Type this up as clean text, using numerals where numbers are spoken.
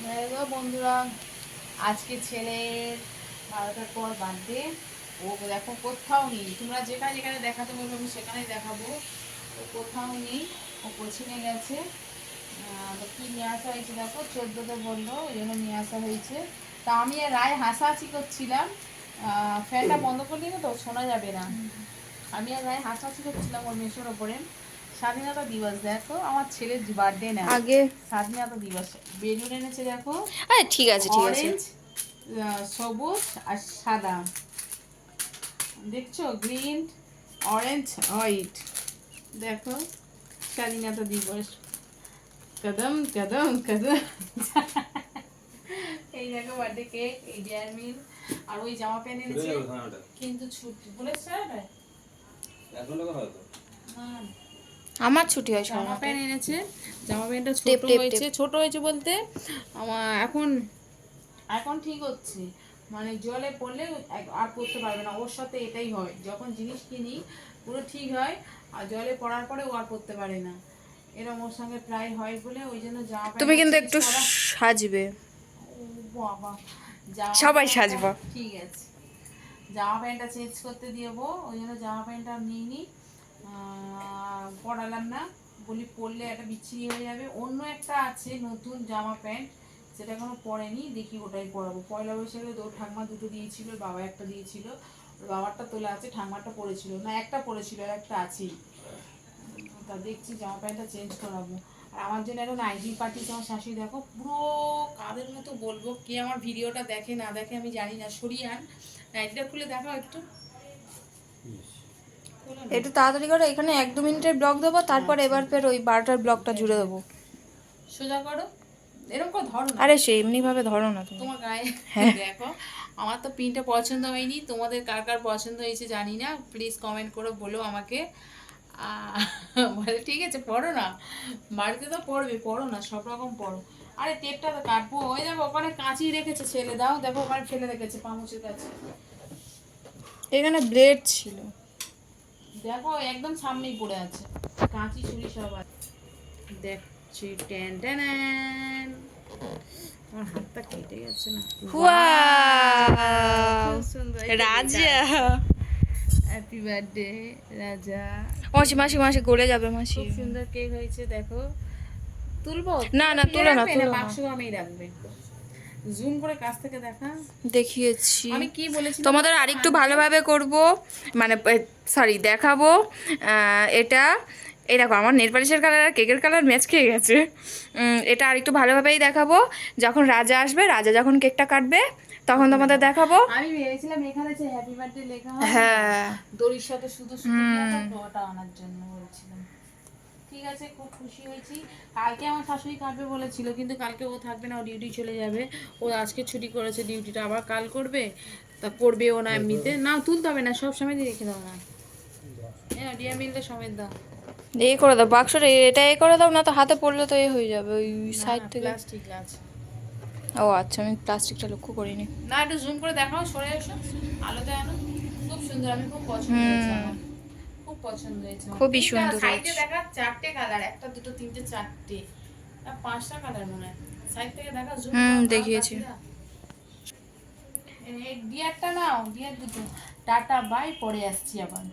Hello বন্ধুরা, আজকে ছেলের 12টার পর বার্থডে। ও দেখো কোথাও নেই, তোমরা যেখানে যেখানে দেখাতে বলবো আমি সেখানেই দেখাবো। ও কোথাও নেই, ও কোচিংয়ে গেছে। তো কী নিয়ে আসা হয়েছে দেখো, 14তে বললো, ওই জন্য নিয়ে আসা হয়েছে। তা আমি আর রায় হাসাহাসি করছিলাম, ফ্যানটা বন্ধ করে দিলে তো শোনা যাবে না। আমি আর রায় হাসাহাসি করছিলাম ওর মেশোর ওপরে। স্বাধীনতা দিবস, দেখো আমার ছেলের বার্থডে না, আগে স্বাধীনতা দিবস। বেলুন এনেছে দেখো, আরে ঠিক আছে ঠিক আছে। অরেঞ্জ, সবুজ আর সাদা, দেখছো, গ্রিন, অরেঞ্জ, হোয়াইট। দেখো স্বাধীনতা দিবস, কদম কদম কদম। এই দেখো বার্থডে কেক, এই ডেয়ার মিল, আর ওই জামা প্যান্ট এনেছে কিন্তু ছুটি বলেছে আমার ছুটি হয় জামা সাড়ে প্যান্ট এনেছে। জামা প্যান্টটা টেপ, ছোট টেপ, হয়েছে, টেপ। ছোট হয়েছে বলতে আমার এখন এখন ঠিক হচ্ছে, মানে জলে পড়লে আর পড়তে পারবে না। ওর সাথে এটাই হয়, যখন জিনিস কিনি পুরো ঠিক হয়, আর জলে পড়ার পরে ও আর পড়তে পারে না। এরকম ওর সঙ্গে প্রায় হয় বলে ওই জন্য জামা তুমি প্যান্টটা কিন্তু চেঞ্জ একটু করা। সাজবে। ও বাবা, জামা সবাই প্যান্টটা সাজবো। ঠিক আছে, জামা প্যান্টটা চেঞ্জ করতে দিয়েবো, ওই জন্য জামা প্যান্টটা নিইনি, পরালাম না। বলি পরলে একটা বিচ্ছিরি হয়ে যাবে। অন্য একটা আছে নতুন জামা প্যান্ট, সেটা এখনো পরেনি, দেখি ওটাই পরাবো। পয়লা বৈশাখে তো ঠাম্মা দুটো দিয়েছিল, বাবা একটা দিয়েছিল, ওর বাবারটা তোলা আছে, ঠাম্মারটা পরেছিল না, একটা পরেছিল আর একটা আছেই। তা দেখছি জামা প্যান্টটা চেঞ্জ করাবো। আর আমার জন্য এখন নাইটি পাঠিয়েছে আমার শাশুড়ি, দেখো পুরো কাদের মতো বলবো, কে আমার ভিডিওটা দেখে না দেখে আমি জানি না, সরিয়ে আন নাইটিটা খুলে দেখাও একটু। একটু তাড়াতাড়ি করে, এখানে 1-2 মিনিটের ব্লগ দেবো, তারপর এবার ফের ওই 12টার ব্লগটা জুড়ে দেবো। সোজা করো, এরকম করে ধরো না, আরে সে এমনি ভাবে ধরো না তুমি। তোমার গায়ে। হ্যাঁ। দেখো আমার তো প্রিন্টটা পছন্দ হয়নি, তোমাদের কার কার পছন্দ হয়েছে জানি না, প্লিজ কমেন্ট করে বলো আমাকে। বলে ঠিক আছে পড়ো না, বাড়িতে তো পড়বে, পড়ো না, সব রকম পড়ো। আরে টেপটা তো কাটবো, ওই দেখো ওখানে কাঁচি রেখেছে ছেলে, দাও দেখো ওখানে ফেলে রেখেছে পামুচের কাছে। এখানে ব্লেড ছিল। দেখো একদম সামনেই পড়ে আছে, কাঁচি ছুরি সব আছে। দেখছি টেন টেন, আমার হাতটা কেটে গেছে না। ওয়াও, খুব সুন্দর, রাজা। হ্যাপি বার্থডে রাজা। মাসি মাসি মাসি গলে যাবে মাসি। খুব সুন্দর কেক হয়েছে, দেখো তুলবো? না না, তুলে তুলো না রাখবে না, তুলো না। বাক্স আমিই রাখবে। জুম করে কাছ থেকে দেখা। দেখিয়েছি আমি কি বলেছি তোমাদের আরেকটু ভালোভাবে করব, মানে সরি দেখাবো। এটা এই দেখো, আমার নেল পালিশের কালার আর কেকের কালার ম্যাচ খেয়ে গেছে। এটা আরেকটু ভালোভাবেই দেখাবো, যখন রাজা আসবে, রাজা যখন কেকটা কাটবে তখন তোমাদের দেখাবো। আমি ভেবেছিলাম এখানে যে হ্যাপি বার্থডে লেখা হয়, হ্যাঁ। দড়ির সাথে শুধু শুধু দিয়ে থাকবো, ওটা আনার জন্য বলছিলাম। ঠিক আছে, খুব খুশি হয়েছি। কালকে আমার শাশুড়ি কাটবে বলেছিল, কিন্তু কালকে ও থাকবে না, ও ডিউটি চলে যাবে। ও আজকে ছুটি করেছে, ডিউটিটা আবার কাল করবে। তা করবে ও না এমনিতে, না তুলতে হবে না, সব সময় রেখে দাও না, হ্যাঁ ডিয়ার মিলটা সমেত দাও। এ করে দাও বাক্সটা, এটা এ করে দাও, না তো হাতে পড়লে তো এ হয়ে যাবে ওই সাইড থেকে। প্লাস্টিক আছে। ও আচ্ছা, আমি প্লাস্টিকটা লক্ষ্য করিনি। না একটু জুম করে দেখাও, সরে এসো, আলোতে আনো। খুব সুন্দর, আমি খুব পছন্দ হয়েছে আমার, খুব পছন্দ হয়েছে আমার। খুবই তিনটা সুন্দর সাইডে হয়েছে। দেখা, 4টে কালার, একটা দুটো তিনটে চারটে, আর 5টা কালার মনে হয়। সাইড থেকে দেখা, জুম করো, দেখিয়েছি। এই ডিয়ারটা নাও, ডিয়ার দুটো। টাটা বাই, পরে আসছি আবার।